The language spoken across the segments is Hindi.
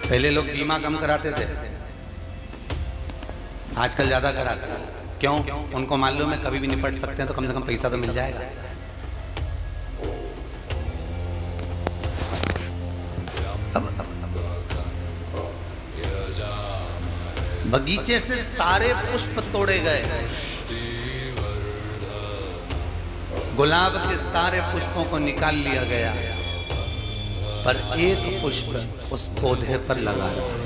पहले लोग बीमा कम कराते थे, आजकल ज्यादा कराते हैं। क्यों? उनको मालूम है कभी भी निपट सकते हैं, तो कम से कम पैसा तो मिल जाएगा। अब बगीचे से सारे पुष्प तोड़े गए, गुलाब के सारे पुष्पों को निकाल लिया गया, पर एक पुष्प उस पौधे पर लगा रहा।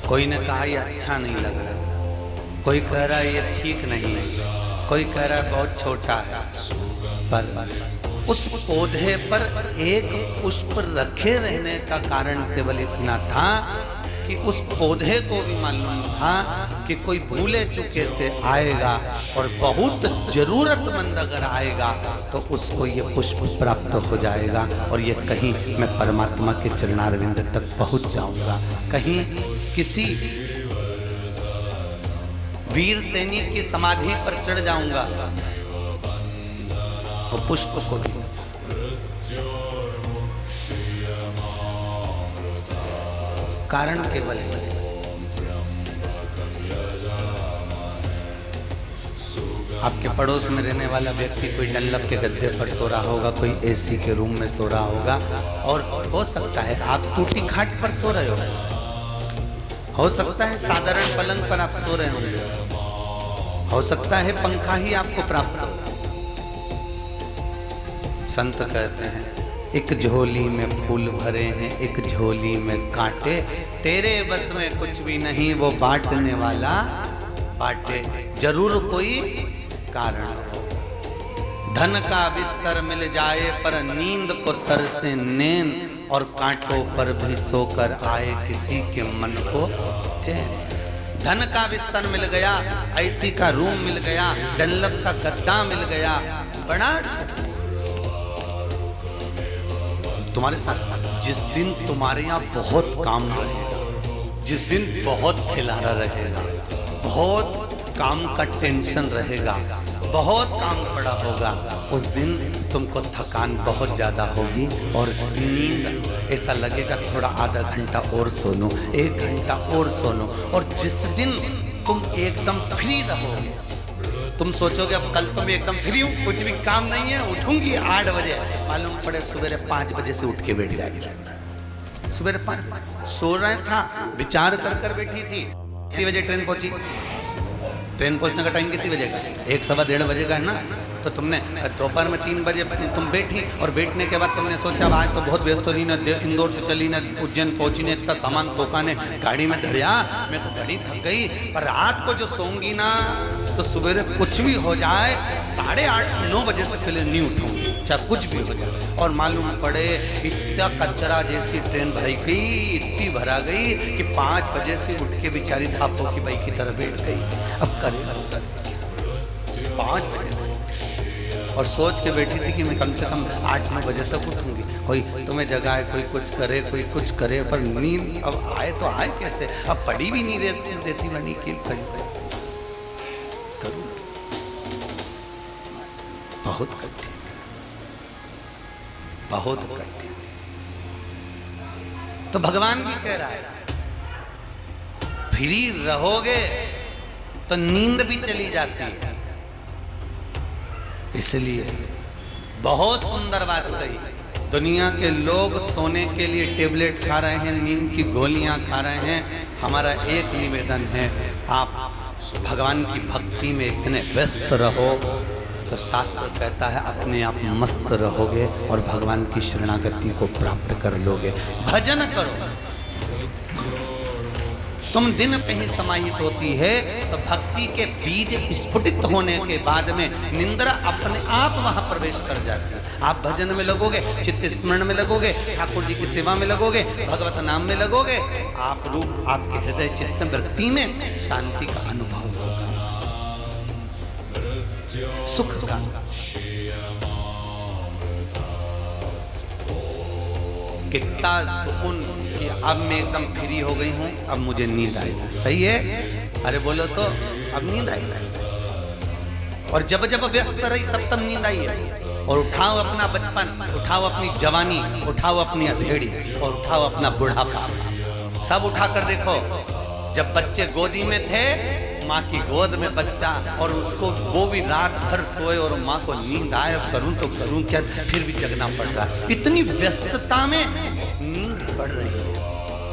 कोई ने कहा ये अच्छा नहीं लग रहा, कोई कह रहा है ये ठीक नहीं है, कोई कह रहा है बहुत छोटा है, पर उस पौधे पर एक पुष्प रखे रहने का कारण केवल इतना था कि उस पौधे को भी मालूम था कि कोई भूले चुके से आएगा और बहुत जरूरतमंद अगर आएगा तो उसको ये पुष्प प्राप्त हो जाएगा और ये कहीं मैं परमात्मा के चरणारविंद तक पहुंच जाऊंगा, कहीं किसी वीर सैनिक की समाधि पर चढ़ जाऊंगा। वो पुष्प को भी कारण केवल है। आपके पड़ोस में रहने वाला व्यक्ति कोई डनलप के गद्दे पर सो रहा होगा, कोई एसी के रूम में सो रहा होगा, और हो सकता है आप टूटी खाट पर सो रहे हो सकता है साधारण पलंग पर आप सो रहे होंगे, हो सकता है पंखा ही आपको प्राप्त हो। संत कहते हैं एक झोली में फूल भरे हैं, एक झोली में कांटे, तेरे बस में कुछ भी नहीं, वो बांटने वाला बांटे, जरूर कोई कारण हो। धन का बिस्तर मिल जाए पर नींद को तरसे नैन, और कांटों पर भी सोकर आए किसी के मन को चैन। धन का बिस्तर मिल गया, ऐसी का रूम मिल गया, डनलप का गद्दा मिल गया, बड़ा तुम्हारे साथ जिस दिन तुम्हारे यहाँ बहुत काम रहेगा, जिस दिन बहुत खिलारा रहेगा, बहुत काम का टेंशन रहेगा, बहुत काम पड़ा होगा, उस दिन तुमको थकान बहुत ज़्यादा होगी और नींद ऐसा लगेगा थोड़ा आधा घंटा और सो लूं, 1 घंटा और सो लूं। और जिस दिन तुम एकदम फ्री रहोगे, तुम सोचोगे अब कल तो मैं एकदम फ्री हूँ, कुछ भी काम नहीं है, उठूंगी 8 बजे, मालूम पड़े सवेरे 5 बजे से उठ के बैठ जाएगी। सवेरे 5 सो रहे था, विचार कर कर बैठी थी, कितनी बजे ट्रेन पहुंची, ट्रेन पहुंचने का टाइम कितनी बजे का, 1 सवा 1:30 बजे का है ना, तो तुमने दोपहर में 3 बजे तुम बैठी, और बैठने के बाद तुमने सोचा आज तो बहुत व्यस्त हो रही ना, इंदौर से चली ना, उज्जैन पहुंची ने, इतना सामान तोका ने, गाड़ी में धरिया, मैं तो बड़ी थक गई, पर रात को जो सोऊंगी ना तो सवेरे कुछ भी हो जाए 8:30-9 बजे से पहले नहीं उठूंगी, चाहे कुछ भी हो जाए। और मालूम पड़े इतना कचरा जैसी ट्रेन भरी गई, इतनी भरा गई कि 5 बजे से उठ के बेचारी धापो की बाई की तरह बैठ गई। अब करे तो करे 5 बजे से, और सोच के बैठी थी कि मैं कम से कम 8-9 बजे तक उठूंगी, कोई तुम्हें जगाए, कोई कुछ करे, कोई कुछ करे, पर नींद अब आए तो आए कैसे, अब पड़ी भी नहीं देती बनी कि करूँ, बहुत कठिन, बहुत कठिन। तो भगवान भी कह रहा है फ्री रहोगे तो नींद भी चली जाती है। इसलिए बहुत सुंदर बात कही, दुनिया के लोग सोने के लिए टेबलेट खा रहे हैं, नींद की गोलियां खा रहे हैं। हमारा एक निवेदन है, आप भगवान की भक्ति में इतने व्यस्त रहो तो शास्त्र कहता है अपने आप मस्त रहोगे और भगवान की शरणागति को प्राप्त कर लोगे। भजन करो, तुम दिन पे ही समाहित होती है तो भक्ति के बीज स्फुटित होने के बाद में निंद्रा अपने आप वहां प्रवेश कर जाती है। आप भजन में लगोगे, चित्त स्मरण में लगोगे, ठाकुर जी की सेवा में लगोगे, भगवत नाम में लगोगे, आप रूप आपके हृदय चित्त वृत्ति में शांति का अनुभव होगा, सुख का। कितना सुकून कि अब मैं एकदम फ्री हो गई हूं, अब मुझे नींद आएगी। सही है, अरे बोलो तो अब नींद आएगी। और जब जब व्यस्त रही तब तब नींद आई है। और उठाओ अपना बचपन, उठाओ अपनी जवानी, उठाओ अपनी अधेड़ी और उठाओ अपना बुढ़ापा। सब उठा कर देखो। जब बच्चे गोदी में थे, माँ की गोद में बच्चा, और उसको वो भी रात भर सोए और माँ को नींद आए, करूं तो करूं क्या, फिर भी जगना पड़ रहा। इतनी व्यस्तता में नींद पड़ रही है।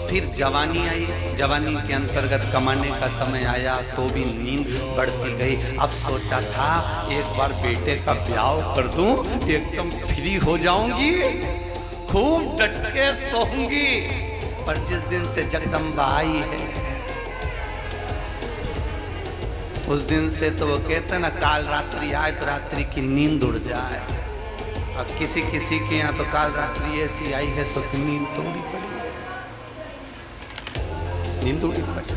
फिर जवानी आई, जवानी के अंतर्गत कमाने का समय आया तो भी नींद बढ़ती गई। अब सोचा था एक बार बेटे का ब्याह कर दूं, एकदम फ्री हो जाऊंगी, खूब डट के सोऊंगी। पर जिस दिन से जगदम्बा आई है, उस दिन से तो वो कहते ना, काल रात्रि आए तो रात्रि की नींद उड़ जाए। अब किसी किसी के यहाँ तो काल रात्रि ऐसी आई है, सो की नींद तोड़ी पड़ी है, नींद उड़ी पड़ी।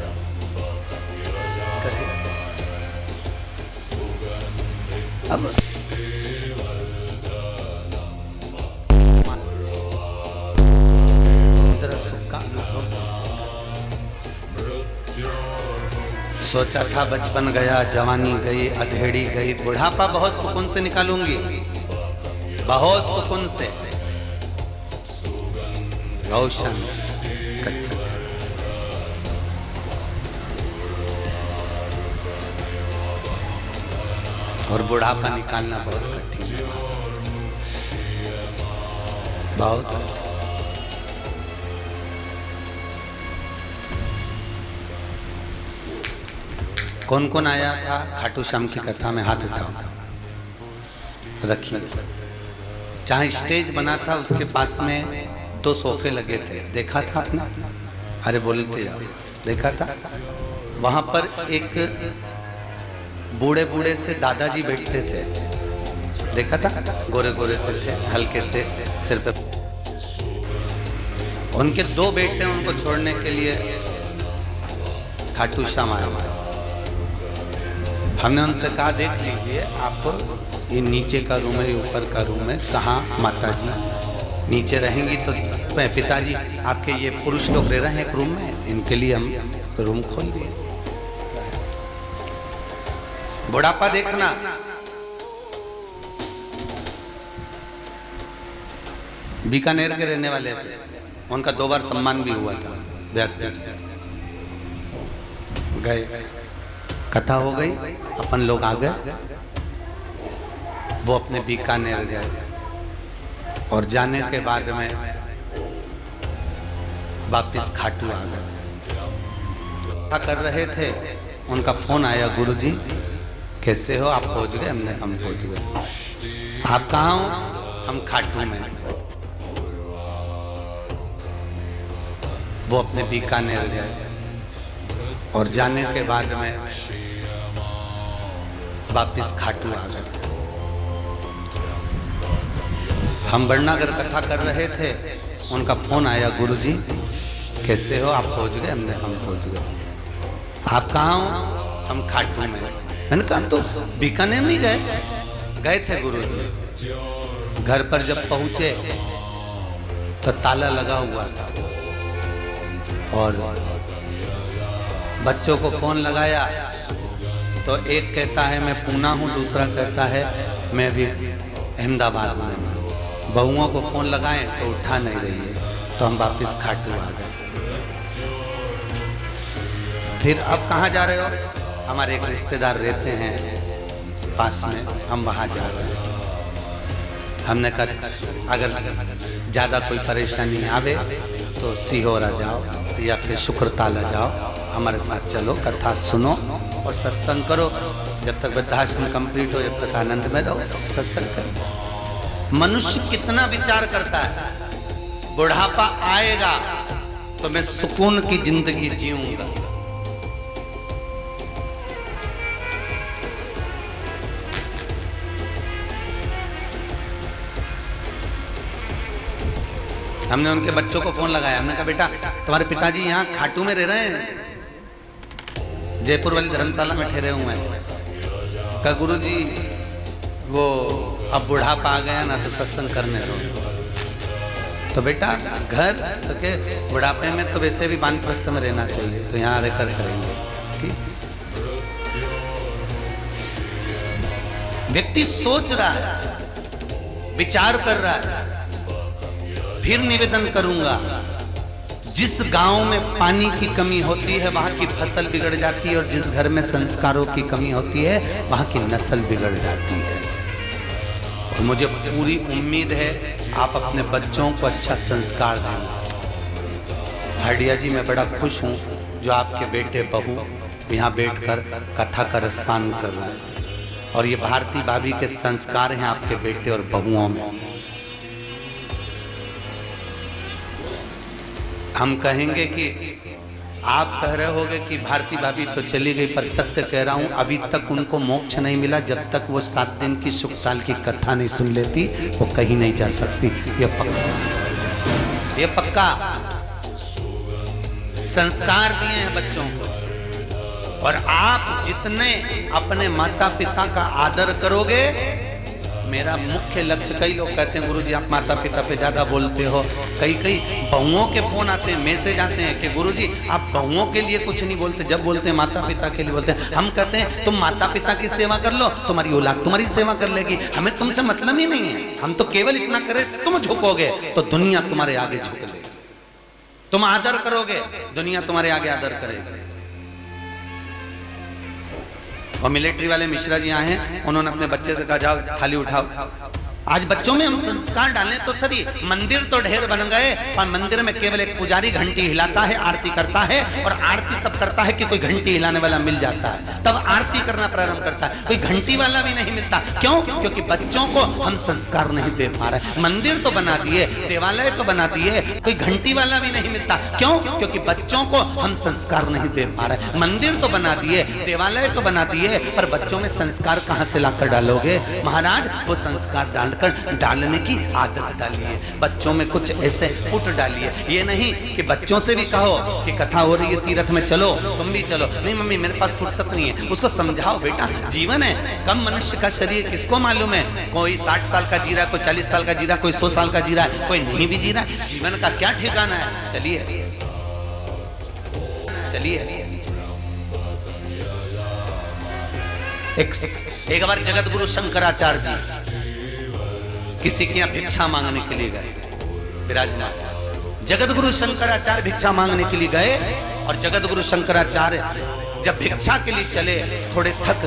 अब सुख का अनुभव कैसे? सोचा था बचपन गया, जवानी गई, अधेड़ी गई, बुढ़ापा बहुत सुकून से निकालूंगी, बहुत सुकून से। रोशन और बुढ़ापा निकालना बहुत कठिन है, बहुत कठिन। कौन कौन आया था खाटू श्याम की कथा में? हाथ उठाओ, रखिए। जहाँ स्टेज बना था उसके पास में 2 सोफे लगे थे, देखा था आपने? अरे बोलते जाओ, देखा था? वहां पर एक बूढ़े बूढ़े से दादाजी बैठते थे, देखा था? गोरे गोरे से थे, हल्के से सिर पे। उनके 2 बेटे, उनको छोड़ने के लिए खाटू श्याम आया। हमने उनसे कहा देख लीजिए आप, ये नीचे का रूम है, ऊपर का रूम है, कहाँ माता जी नीचे रहेंगी तो पिताजी आपके ये पुरुष लोग रह रहे हैं एक रूम में, इनके लिए हम रूम खोल दिए। बुढ़ापा देखना, बीकानेर के रहने वाले थे, उनका 2 बार सम्मान भी हुआ था व्यासपीठ से। गए, कथा हो गई, अपन लोग आ गए, वो अपने बीकानेर गए और जाने के बाद में वापिस खाटू आ गए। क्या कर रहे थे, उनका फोन आया, गुरुजी कैसे हो, आप पहुंच गए? हमने कहा पहुंच गए। आप कहाँ हो? हम खाटू में। वो अपने बीकानेर गए और जाने के बाद में वापिस खाटू आ गए। हम बड़नागर कथा कर रहे थे, उनका फोन आया, गुरुजी कैसे हो, आप पहुंच गए? हमने कहा पहुंच गए। आप कहाँ हो? हम खाटू में। मैंने कहा तो बीकानेर नहीं गए? गए थे गुरुजी। घर पर जब पहुंचे तो ताला लगा हुआ था और बच्चों को फोन लगाया तो एक कहता है मैं पूना हूँ, दूसरा कहता है मैं भी अहमदाबाद में हूँ। बहुओं को फोन लगाएं तो उठा नहीं रही है, तो हम वापस खाटू आ गए। फिर अब कहाँ जा रहे हो? हमारे एक रिश्तेदार रहते हैं पास में, हम वहाँ जा रहे हैं। हमने कहा अगर ज़्यादा कोई परेशानी आवे तो सीहोरा जाओ या फिर शुक्रताला जाओ, हमारे साथ चलो, कथा सुनो और सत्संग करो। जब तक वृद्धाश्रम कंप्लीट हो, जब तक आनंद में रहो, सत्संग करो। मनुष्य कितना विचार करता है, बुढ़ापा आएगा तो मैं सुकून की जिंदगी जीऊंगा। हमने उनके बच्चों को फोन लगाया, हमने कहा बेटा तुम्हारे पिताजी यहाँ खाटू में रह रहे हैं, जयपुर वाली धर्मशाला में ठहरे हुए हैं। कहा गुरुजी वो अब बुढ़ापा आ गया ना तो सत्संग करने दो। तो बेटा घर तो के बुढ़ापे में तो वैसे भी वानप्रस्थ में रहना चाहिए, तो यहाँ रहकर करेंगे। ठीक, व्यक्ति सोच रहा है विचार कर रहा है। फिर निवेदन करूंगा, जिस गांव में पानी की कमी होती है वहां की फसल बिगड़ जाती है, और जिस घर में संस्कारों की कमी होती है वहां की नस्ल बिगड़ जाती है। और मुझे पूरी उम्मीद है आप अपने बच्चों को अच्छा संस्कार देना। भाटिया जी, मैं बड़ा खुश हूं जो आपके बेटे बहू यहाँ बैठकर कथा का रसपान कर रहे हैं, और ये भारती भाभी के संस्कार हैं आपके बेटे और बहुओं में। हम कहेंगे कि आप कह रहे होगे कि भारती भाभी तो चली गई, पर सत्य कह रहा हूं, अभी तक उनको मोक्ष नहीं मिला। जब तक वो 7 दिन की सुखताल की कथा नहीं सुन लेती वो कहीं नहीं जा सकती। ये पक्का, ये पक्का। संस्कार दिए हैं बच्चों को, और आप जितने अपने माता पिता का आदर करोगे, मेरा मुख्य लक्ष्य, कई लोग कहते हैं गुरुजी आप माता पिता पे ज्यादा बोलते हो, कई बहुओं के फोन आते हैं, मैसेज आते हैं कि गुरुजी आप बहुओं के लिए कुछ नहीं बोलते, जब बोलते हैं माता पिता के लिए बोलते हैं। हम कहते हैं तुम माता पिता की सेवा कर लो, तुम्हारी औलाद तुम्हारी सेवा कर लेगी, हमें तुमसे मतलब ही नहीं है। हम तो केवल इतना करें, तुम झुकोगे तो दुनिया तुम्हारे आगे झुक लेगी, तुम आदर करोगे दुनिया तुम्हारे आगे आदर करेगी। और मिलिट्री वाले मिश्रा जी आए हैं, उन्होंने अपने बच्चे से कहा जाओ थाली उठाओ। आज बच्चों में हम संस्कार डालें तो सही। मंदिर तो ढेर बन गए, और मंदिर में केवल एक पुजारी घंटी हिलाता है, आरती करता है, और आरती तब करता है कि कोई घंटी हिलाने वाला मिल जाता है, तब आरती करना प्रारंभ करता है। कोई घंटी वाला भी नहीं मिलता। क्यों? क्योंकि बच्चों को हम संस्कार नहीं दे पा रहे। मंदिर तो बना दिए, देवालय तो बना दिए, कोई घंटी वाला भी नहीं मिलता। क्यों? क्योंकि बच्चों को हम संस्कार नहीं दे पा रहे। मंदिर तो बना दिए, देवालय तो बना दिए, पर बच्चों में संस्कार कहां से लाकर डालोगे? महाराज, वो संस्कार डालने की आदत डालिए, बच्चों में कुछ ऐसे पुट डालिए। ये नहीं कि बच्चों से भी कहो कि कथा हो रही है तीर्थ में, चलो तुम भी चलो। नहीं मम्मी मेरे पास फुर्सत नहीं है। उसको समझाओ बेटा जीवन है, कम मनुष्य का शरीर किसको मालूम है? कोई 60 साल का जी रहा है, कोई 40 साल का जी रहा है, कोई 100 साल का जी रहा है, कोई नहीं भी जी रहा है। जीवन का क्या ठिकाना है? चलिए चलिए। एक बार जगत गुरु शंकराचार्य जी किसी के यहाँ भिक्षा मांगने के लिए गए, विराजमान। जगत गुरु शंकराचार्य भिक्षा मांगने के लिए गए, और जगत गुरु शंकराचार्य जब भिक्षा के लिए चले थोड़े थक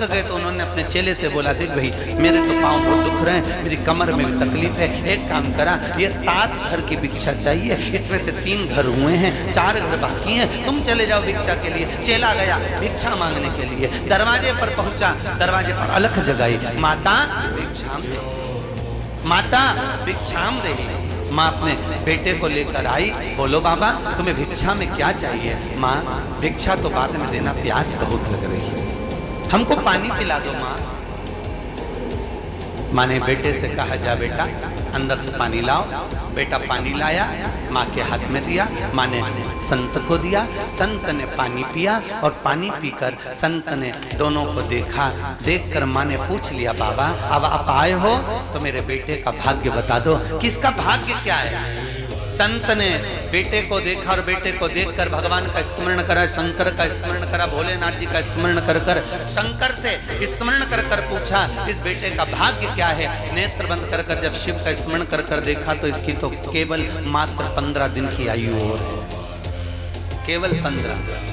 गए तो उन्होंने अपने चेले से बोला, देख भाई मेरे तो पांव बहुत दुख रहे हैं, मेरी कमर में भी तकलीफ है, एक काम करा, ये 7 घर की भिक्षा चाहिए, इसमें से 3 घर हुए हैं, 4 घर बाकी हैं, तुम चले जाओ भिक्षा के लिए। चेला गया भिक्षा मांगने के लिए, दरवाजे पर पहुंचा, दरवाजे पर अलख जगाई, माता भिक्षाम दे, माता भिक्षाम रही। माँ अपने बेटे को लेकर आई, बोलो बाबा तुम्हें भिक्षा में क्या चाहिए? माँ भिक्षा तो बाद में देना, प्यास बहुत लग रही है, हमको पानी पिला दो माँ। माँ ने बेटे से कहा, जा बेटा अंदर से पानी लाओ। बेटा पानी लाया, माँ के हाथ में दिया, माँ ने संत को दिया, संत ने पानी पिया, और पानी पीकर संत ने दोनों को देखा। देखकर माँ ने पूछ लिया, बाबा अब आप आए हो तो मेरे बेटे का भाग्य बता दो, किसका भाग्य क्या है? संत ने बेटे को देखा, और बेटे को देखकर भगवान का स्मरण करा, शंकर का स्मरण करा, भोलेनाथ जी का स्मरण कर शंकर से स्मरण कर पूछा, इस बेटे का भाग्य क्या है? नेत्र बंद कर जब शिव का स्मरण कर देखा तो इसकी तो केवल मात्र 15 दिन की आयु और है, केवल 15।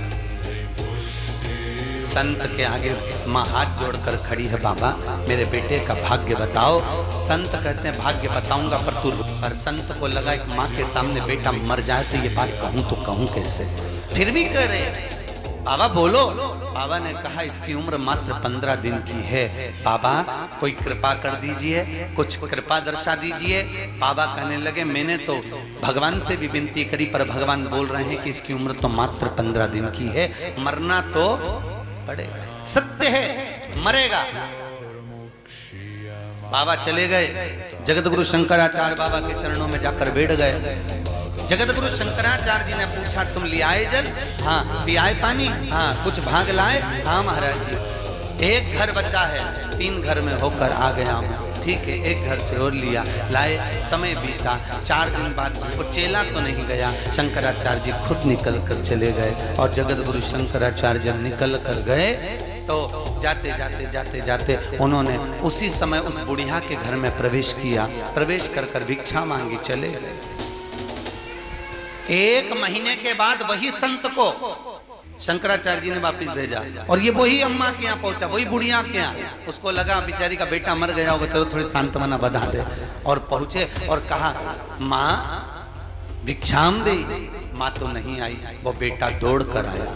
संत के आगे माँ हाथ जोड़कर खड़ी है, बाबा मेरे बेटे का भाग्य बताओ। संत कहते हैं भाग्य बताऊंगा पर तू रुक। पर संत को लगा एक माँ के सामने बेटा मर जाए तो ये बात कहूं तो कहूं कैसे, फिर भी कह रहे बाबा बोलो। बाबा ने कहा इसकी उम्र मात्र 15 दिन की है, बाबा कोई कृपा कर दीजिए, कुछ कृपा दर्शा दीजिए। बाबा कहने लगे मैंने तो भगवान से भी विनती करी, पर भगवान बोल रहे हैं कि इसकी उम्र तो मात्र 15 दिन की है, मरना तो पड़ेगा, सत्य है मरेगा। बाबा चले गए, जगत गुरु शंकराचार्य बाबा के चरणों में जाकर बैठ गए। जगत गुरु शंकराचार्य जी ने पूछा तुम ले आए जल? हाँ। पियाए पानी? हाँ। कुछ भाग लाए? हाँ महाराज जी। एक घर बचा है, 3 घर में होकर आ गया हूँ। ठीक है, एक घर से और लिया, लाए, समय बीता। 4 दिन बाद वो चेला तो नहीं गया, शंकराचार्य जी खुद निकल कर चले गए। और जगत गुरु शंकराचार्य जब निकल कर गए तो जाते जाते जाते जाते उन्होंने उसी समय उस बुढ़िया के घर में प्रवेश किया। प्रवेश कर भिक्षा मांगी, चले गए। 1 महीने के बाद वही संत को शंकराचार्य जी ने वापस भेजा और ये वही अम्मा के यहाँ पहुंचा, वही बुढ़िया के यहाँ। उसको लगा बेचारी का बेटा मर गया होगा, चलो थोड़ी सांत्वना बधा दे। और पहुंचे और कहा, माँ भिक्षाम दे। माँ तो नहीं आई, वो बेटा दौड़ कर आया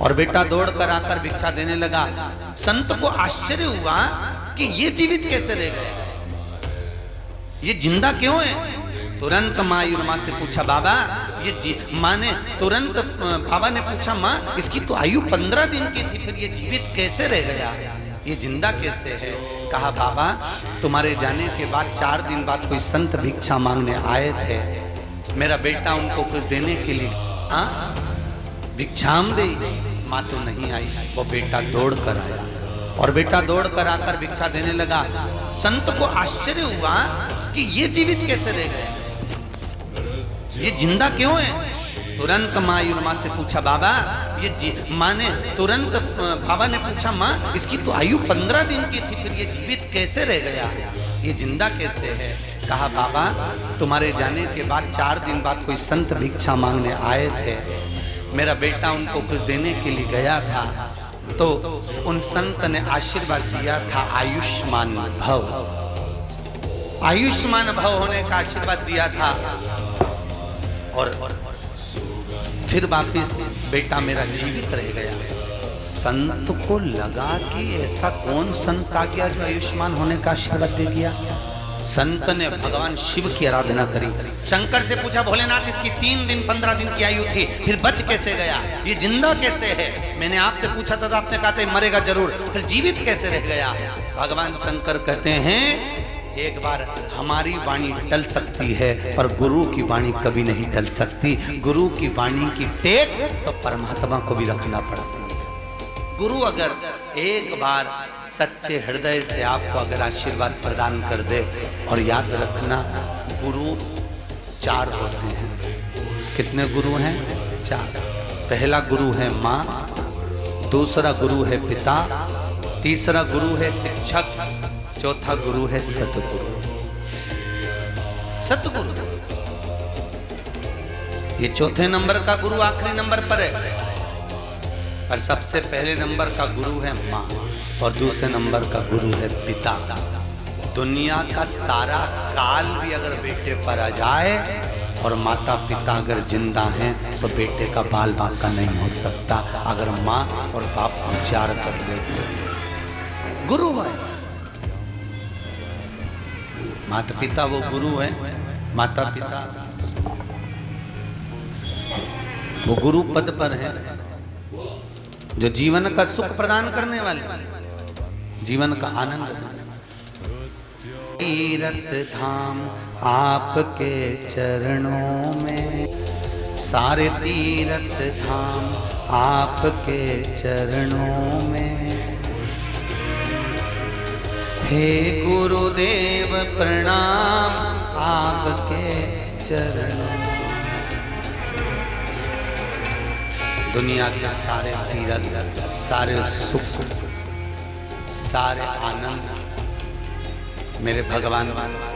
और बेटा दौड़ कर आकर भिक्षा देने लगा। संत को आश्चर्य हुआ कि ये जीवित कैसे रह गया, ये जिंदा क्यों है। तुरंत माँ से पूछा, बाबा ये माँ ने तुरंत बाबा ने पूछा, माँ इसकी तो आयु 15 दिन की थी, फिर ये जीवित कैसे रह गया, ये जिंदा कैसे है। कहा, बाबा तुम्हारे जाने के बाद 4 दिन बाद कोई संत भिक्षा मांगने आए थे, मेरा बेटा उनको कुछ देने के लिए भिक्षाम दे। माँ तो नहीं आई, वो बेटा दौड़ कर आया और बेटा दौड़ कर आकर भिक्षा देने लगा। संत को आश्चर्य हुआ कि ये जीवित कैसे रह गया, ये जिंदा क्यों है। तुरंत माँ से पूछा, बाबा ये माँ ने तुरंत बाबा ने पूछा, माँ इसकी तो आयु 15 दिन की थी, फिर ये जीवित कैसे रह गया, ये जिंदा कैसे है। कहा, बाबा तुम्हारे जाने के बाद 4 दिन बाद कोई संत भिक्षा मांगने आए थे, मेरा बेटा उनको कुछ देने के लिए गया था, तो उन संत ने आशीर्वाद दिया था, आयुष्मान भव, आयुष्मान भव होने का आशीर्वाद दिया था। और फिर वापिस बेटा मेरा जीवित रह गया। संत को लगा कि ऐसा कौन संत आ गया जो आयुष्मान होने का आशीर्वाद दे गया। संत ने भगवान शिव की आराधना करी, शंकर से पूछा, भोलेनाथ इसकी 3 दिन 15 दिन की आयु थी, फिर बच कैसे गया, ये जिंदा कैसे है। मैंने आपसे पूछा था तो आपने कहा था मरेगा जरूर, फिर जीवित कैसे रह गया। भगवान शंकर कहते हैं, एक बार हमारी वाणी टल सकती है पर गुरु की वाणी कभी नहीं टल सकती। गुरु की वाणी की टेक तो परमात्मा को भी रखना पड़ती है। गुरु अगर एक बार सच्चे हृदय से आपको अगर आशीर्वाद प्रदान कर दे, और याद रखना गुरु 4 होते हैं। कितने गुरु हैं? 4। पहला गुरु है माँ, दूसरा गुरु है पिता, तीसरा गुरु है शिक्षक, चौथा गुरु है सतगुरु। सतगुरु ये चौथे नंबर का गुरु आखिरी नंबर पर है, पर सबसे पहले नंबर का गुरु है माँ और दूसरे नंबर का गुरु है पिता। दुनिया का सारा काल भी अगर बेटे पर आ जाए और माता पिता अगर जिंदा हैं तो बेटे का बाल बाप का नहीं हो सकता, अगर माँ और बाप विचार कर ले। गुरु है, माता पिता वो गुरु है, माता पिता वो गुरु पद पर है जो जीवन का सुख प्रदान करने वाले, जीवन का आनंद देने। तीर्थ धाम आपके चरणों में, सारे तीर्थ धाम आपके चरणों में। हे गुरुदेव प्रणाम आपके चरणों। दुनिया के सारे तीरथ, सारे सुख, सारे आनंद मेरे भगवान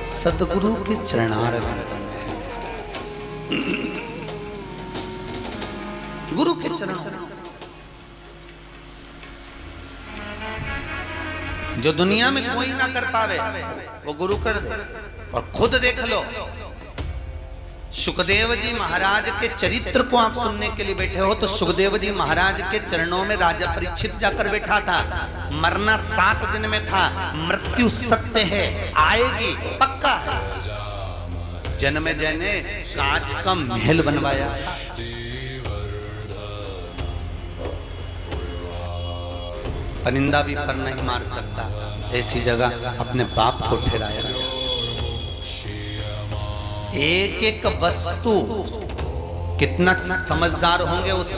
सदगुरु के चरणारविंद में है। गुरु के चरणों, जो दुनिया में कोई ना कर पावे वो गुरु कर दे। और खुद देख लो, सुखदेव जी महाराज के चरित्र को आप सुनने के लिए बैठे हो तो सुखदेव जी महाराज के चरणों में राजा परीक्षित जाकर बैठा था। मरना 7 दिन में था, मृत्यु सत्य है, आएगी, पक्का है। जन्मे जने कांच का महल बनवाया, परिंदा भी पर नहीं मार सकता, ऐसी जगह अपने बाप को ठहराया। एक एक वस्तु, कितना समझदार होंगे उस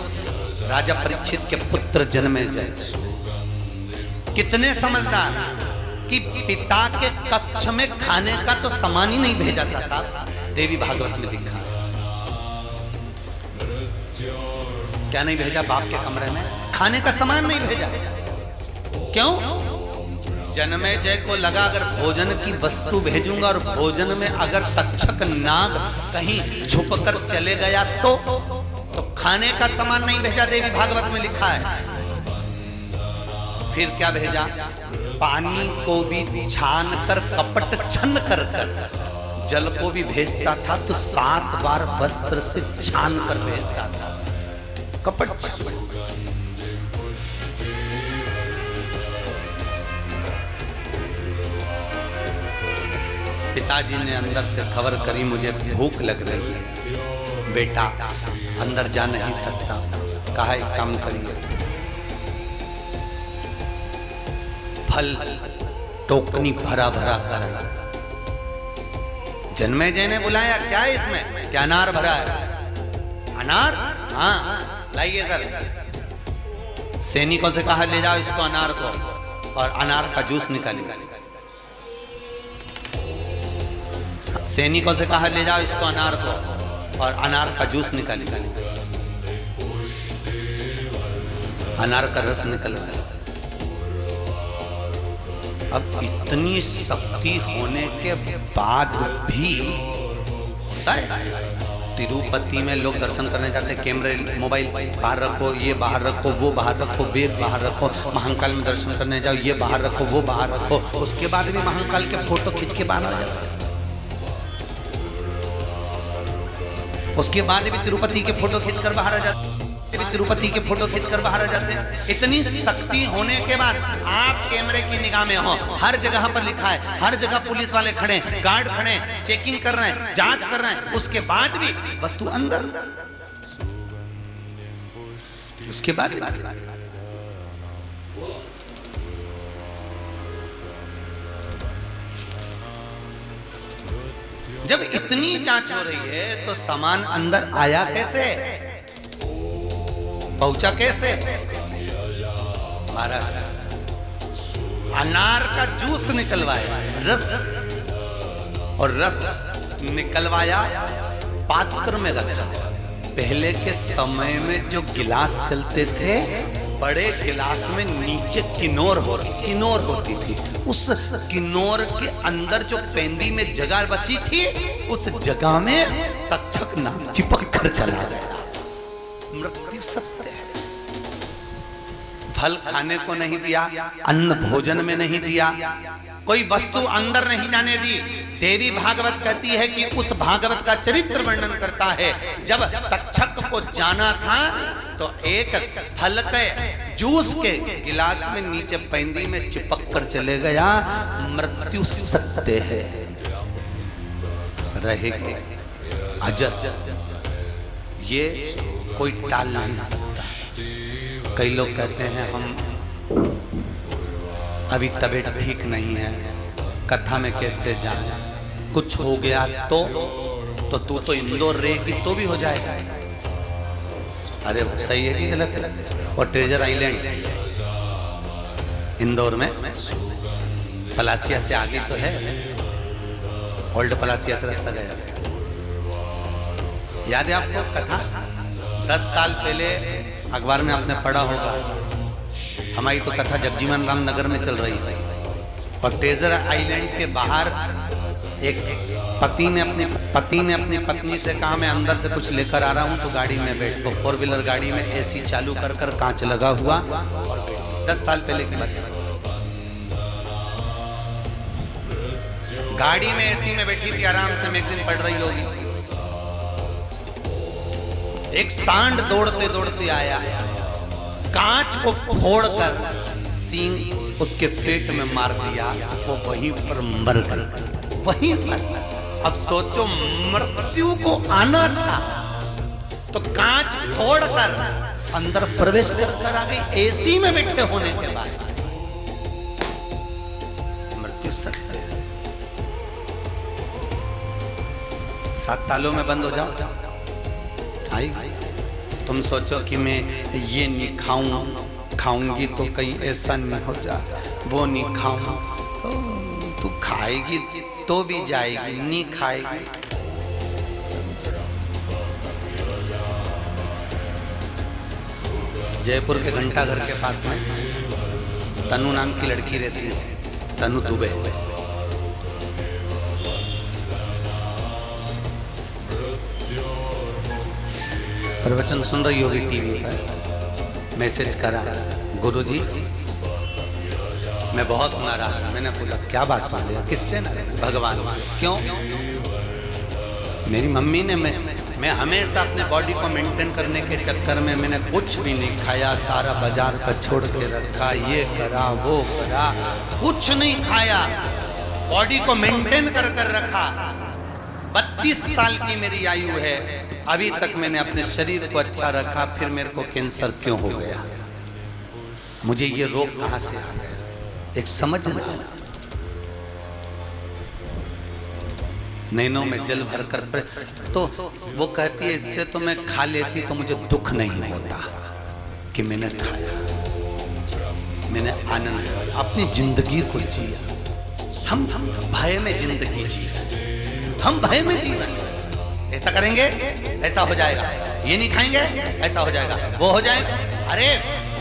राजा परीक्षित के पुत्र जन्मे जय, कितने समझदार कि पिता के कक्ष में खाने का तो सामान ही नहीं भेजा था साहब। देवी भागवत में लिखा, क्या नहीं भेजा? बाप के कमरे में खाने का सामान नहीं भेजा। क्यों? जन्मेजय को लगा अगर भोजन की वस्तु भेजूंगा और भोजन में अगर तक्षक नाग कहीं छुप कर चले गया तो खाने का सामान नहीं भेजा, देवी भागवत में लिखा है। फिर क्या भेजा? पानी को भी छान कर कपट छन कर जल को भी भेजता था, तो 7 बार वस्त्र से छान कर भेजता था। कपट छन। पिताजी ने अंदर से खबर करी, मुझे भूख लग रही है। बेटा अंदर जा नहीं सकता। कहा एक काम करिए, फल टोकनी भरा भरा कर। जन्मेजय ने बुलाया, क्या है इसमें? क्या अनार भरा है? अनार? हाँ लाइए सर। सैनिकों से कहा ले जाओ इसको, अनार को, और अनार का जूस निकालिए। सैनिकों से कहा ले जाओ इसको, अनार को, और अनार का जूस निकालिए। अनार का रस निकल गया। अब इतनी शक्ति होने के बाद भी होता है। तिरुपति में लोग दर्शन करने जाते हैं, कैमरे मोबाइल बाहर रखो, ये बाहर रखो, वो बाहर रखो, बैग बाहर रखो। महाकाल में दर्शन करने जाओ, ये बाहर रखो, वो बाहर रखो। उसके बाद भी महाकाल के फोटो खींच के बाहर आ जाता है। उसके बाद भी तिरुपति के फोटो खींचकर बाहर आ जाते हैं। तिरुपति के फोटो खींचकर बाहर आ जाते हैं। इतनी शक्ति होने के बाद आप कैमरे की निगाह में हो, हर जगह पर लिखा है, हर जगह पुलिस वाले खड़े, गार्ड खड़े, चेकिंग कर रहे हैं, जांच कर रहे हैं। उसके बाद भी वस्तु अंदर। उसके बाद जब इतनी जांच हो रही है तो सामान अंदर आया कैसे? पहुंचा कैसे? महाराज अनार का जूस निकलवाया, रस, और रस निकलवाया, पात्र में रखा। पहले के समय में जो गिलास चलते थे, बड़े गिलास में नीचे किन्नौर होती थी। उस किन्नौर के अंदर जो पेंदी में जगह बची थी, उस जगह में तक्षक नाग चिपक कर चला गया। मृत्यु सत्य है। फल खाने को नहीं दिया, अन्न भोजन में नहीं दिया, कोई वस्तु अंदर नहीं जाने दी। देवी भागवत कहती है कि उस भागवत का चरित्र वर्णन करता है, जब तक्षक को जाना था तो एक फल के जूस के गिलास में नीचे पेंदी में चिपक कर चले गया। मृत्यु सत्य है, रहेगी अजर, ये कोई टाल नहीं सकता। कई लोग कहते हैं हम अभी तबीयत ठीक नहीं है, कथा में कैसे जाए, कुछ हो गया तो तू तो इंदौर रहेगी तो भी हो जाएगा। अरे सही है कि गलत है? और ट्रेजर आइलैंड इंदौर में पलासिया से आगे तो है, ओल्ड पलासिया से रास्ता गया। याद है आपको कथा? 10 साल पहले अखबार में आपने पढ़ा होगा, हमारी तो कथा जगजीवन राम नगर में चल रही थी, और ट्रेजर आइलैंड के बाहर एक पति ने अपनी पत्नी से कहा मैं अंदर से कुछ लेकर आ रहा हूं, तो गाड़ी में बैठ। तो 4 व्हीलर गाड़ी में एसी चालू कर कांच लगा हुआ और बैठी। 10 साल पहले की बात है। गाड़ी में एसी में बैठी थी, आराम से मैगजीन पढ़ रही होगी। एक सांड दौड़ते दौड़ते आया, कांच को फोड़कर सींग उसके पेट में मार दिया, वो वहीं पर मर गई, वहीं पर। अब सोचो, मृत्यु को आना था तो कांच फोड़कर अंदर प्रवेश कर आ गई, एसी में बैठे होने के बाद। मृत्यु सत्य है। 7 तालों में बंद हो जाओ, आई तुम सोचो कि मैं ये नहीं खाऊंगी तो कहीं ऐसा नहीं हो जाए, वो नहीं खाऊं तो तू खाएगी तो भी जाएगी, नहीं खाएगी। जयपुर के घंटा घर के पास में तनु नाम की लड़की रहती है, तनु दुबे। प्रवचन सुन रही होगी टीवी पर, मैसेज करा, गुरुजी मैं बहुत नाराज हूं। मैंने बोला क्या बात हो गई? किससे नाराज? भगवान। क्यों? मेरी मम्मी ने मैं हमेशा अपने बॉडी को मेंटेन करने के चक्कर में मैंने कुछ भी नहीं खाया, सारा बाजार का छोड़ के रखा, ये करा वो करा, कुछ नहीं खाया, बॉडी को मेंटेन कर रखा। 32 साल की मेरी आयु है, अभी तक मैंने अपने शरीर को अच्छा रखा, फिर मेरे को कैंसर क्यों हो गया? मुझे ये रोग कहां से आ गया? एक समझना। नैनों में जल भर कर तो वो कहती है इससे तो मैं खा लेती तो मुझे दुख नहीं होता कि मैंने खाया, मैंने आनंद अपनी जिंदगी को जिया। हम भय में जिंदगी जी, हम भय में जी रहे। ऐसा करेंगे ऐसा हो जाएगा, ये नहीं खाएंगे ऐसा हो जाएगा, वो हो जाएगा। अरे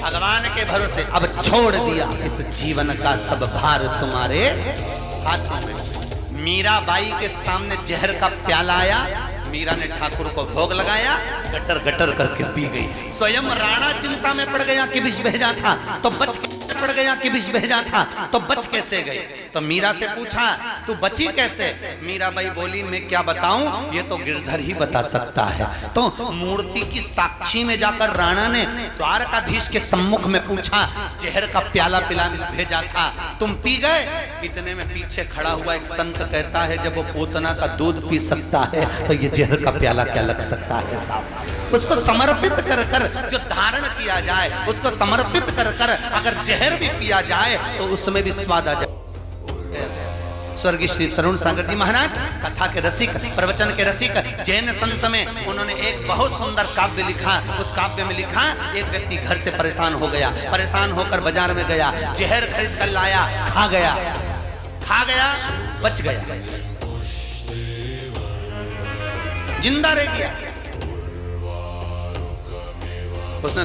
भगवान के भरोसे अब छोड़ दिया इस जीवन का सब भार तुम्हारे हाथों में। मीराबाई के सामने जहर का प्याला आया, मीरा ने ठाकुर को भोग लगाया, गटर गटर करके पी गई। स्वयं राणा चिंता में पड़ गया कि विष भेजा था तो बच पड़ गया कि विष भेजा था तो बच कैसे गए? तो मीरा से पूछा तू बची कैसे? मीराबाई बोली मैं क्या बताऊं, ये तो गिरधर ही बता सकता है। तो मूर्ति की साक्षी में जाकर राणा ने द्वारकाधीश के सम्मुख में पूछा, जहर का प्याला पिला भेजा था तुम पी गए? इतने में पीछे खड़ा हुआ एक संत कहता है जब वो पूतना का दूध पी सकता है तो ये जहर का प्याला क्या लग सकता है साहब? उसको समर्पित कर कर जो धारण किया जाए, उसको समर्पित कर कर अगर जहर भी पिया जाए तो उसमें भी स्वाद आ जाए। स्वर्गीय श्री तरुण सागर जी महाराज कथा के रसिक, प्रवचन के रसिक, जैन संत में उन्होंने एक बहुत सुंदर काव्य लिखा। उस काव्य में लिखा एक व्यक्ति घर से परेशान हो गया, परेशान होकर बाजार में गया, जहर खरीद कर लाया, खा गया, बच गया, जिंदा रह गया। उसने